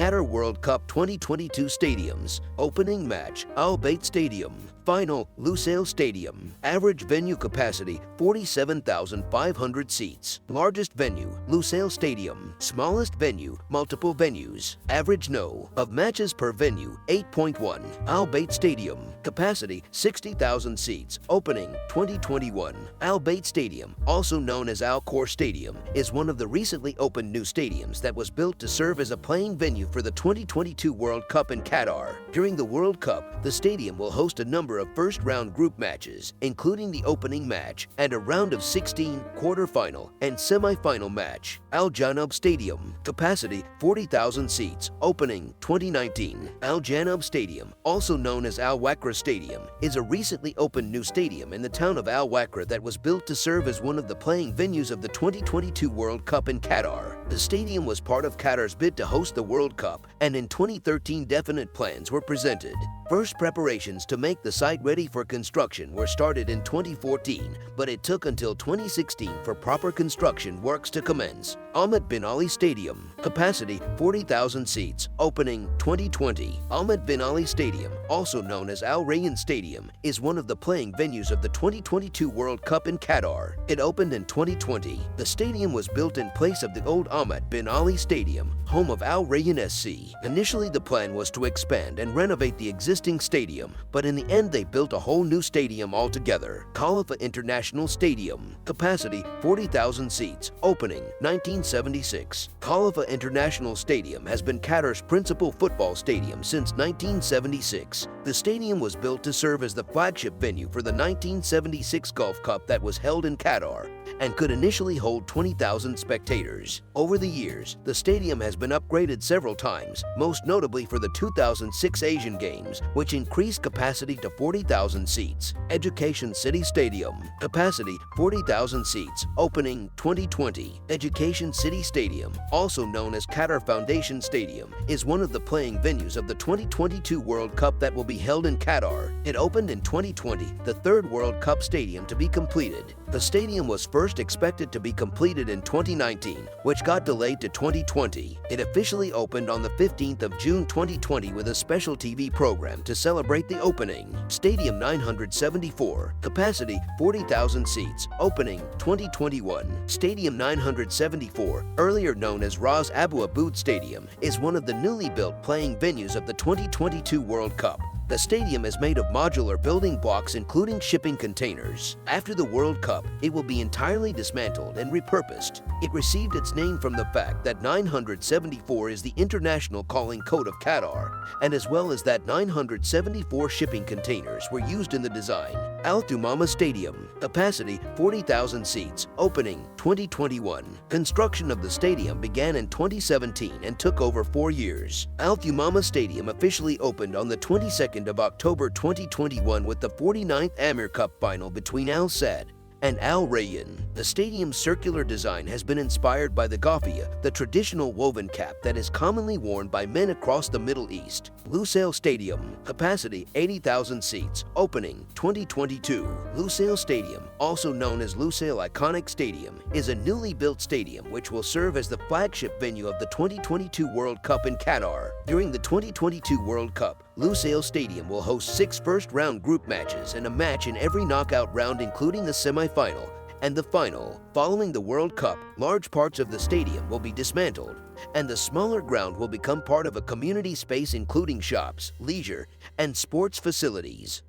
Qatar World Cup 2022 stadiums. Opening match, Al Bayt Stadium. Final, Lusail Stadium. Average venue capacity, 47,500 seats. Largest venue, Lusail Stadium. Smallest venue, multiple venues. Average no of matches per venue, 8.1. Al Bayt Stadium. Capacity, 60,000 seats. Opening, 2021. Al Bayt Stadium, also known as Al Khor Stadium, is one of the recently opened new stadiums that was built to serve as a playing venue for the 2022 World Cup in Qatar. During the World Cup, the stadium will host a number of first-round group matches, including the opening match and a round of 16 quarter-final and semi-final match. Al Janab Stadium. Capacity, 40,000 seats. Opening, 2019. Al Janab Stadium, also known as Al Wakra Stadium, is a recently opened new stadium in the town of Al Wakra that was built to serve as one of the playing venues of the 2022 World Cup in Qatar. The stadium was part of Qatar's bid to host the World Cup, and in 2013 definite plans were presented. First preparations to make the site ready for construction were started in 2014, but it took until 2016 for proper construction works to commence. Ahmed bin Ali Stadium. Capacity, 40,000 seats. Opening, 2020. Ahmed bin Ali Stadium, also known as Al Rayyan Stadium, is one of the playing venues of the 2022 World Cup in Qatar. It opened in 2020. The stadium was built in place of the old Ahmed bin Ali Stadium, home of Al Rayyan SC. Initially, the plan was to expand and renovate the existing stadium, but in the end they built a whole new stadium altogether. Khalifa International Stadium. Capacity, 40,000 seats. Opening, 1976. Khalifa International Stadium has been Qatar's principal football stadium since 1976. The stadium was built to serve as the flagship venue for the 1976 Gulf Cup that was held in Qatar and could initially hold 20,000 spectators. Over the years, the stadium has been upgraded several times, most notably for the 2006 Asian Games, which increased capacity to 40,000 seats. Education City Stadium. Capacity, 40,000 seats. Opening, 2020. Education City Stadium, also known as Qatar Foundation Stadium, is one of the playing venues of the 2022 World Cup that will be held in Qatar. It opened in 2020, the third World Cup stadium to be completed. The stadium was first expected to be completed in 2019, which got delayed to 2020. It officially opened on the 15th of June 2020 with a special TV program to celebrate the opening. Stadium 974. Capacity, 40,000 seats. Opening, 2021. Stadium 974, earlier known as Ras Abu Aboud Stadium, is one of the newly built playing venues of the 2022 World Cup. The stadium is made of modular building blocks including shipping containers. After the World Cup, it will be entirely dismantled and repurposed. It received its name from the fact that 974 is the international calling code of Qatar, and as well as that 974 shipping containers were used in the design. Al Thumama Stadium. Capacity, 40,000 seats. Opening, 2021. Construction of the stadium began in 2017 and took over 4 years. Al Thumama Stadium officially opened on the 22nd of October 2021 with the 49th Amir Cup final between Al Sadd and Al Rayyan. The stadium's circular design has been inspired by the ghafiya, the traditional woven cap that is commonly worn by men across the Middle East. Lusail Stadium. Capacity, 80,000 seats. Opening, 2022. Lusail Stadium, also known as Lusail Iconic Stadium, is a newly built stadium which will serve as the flagship venue of the 2022 World Cup in Qatar. During the 2022 World Cup, Lusail Stadium will host 6 first-round group matches and a match in every knockout round including the semi-final and the final. Following the World Cup, large parts of the stadium will be dismantled, and the smaller ground will become part of a community space including shops, leisure, and sports facilities.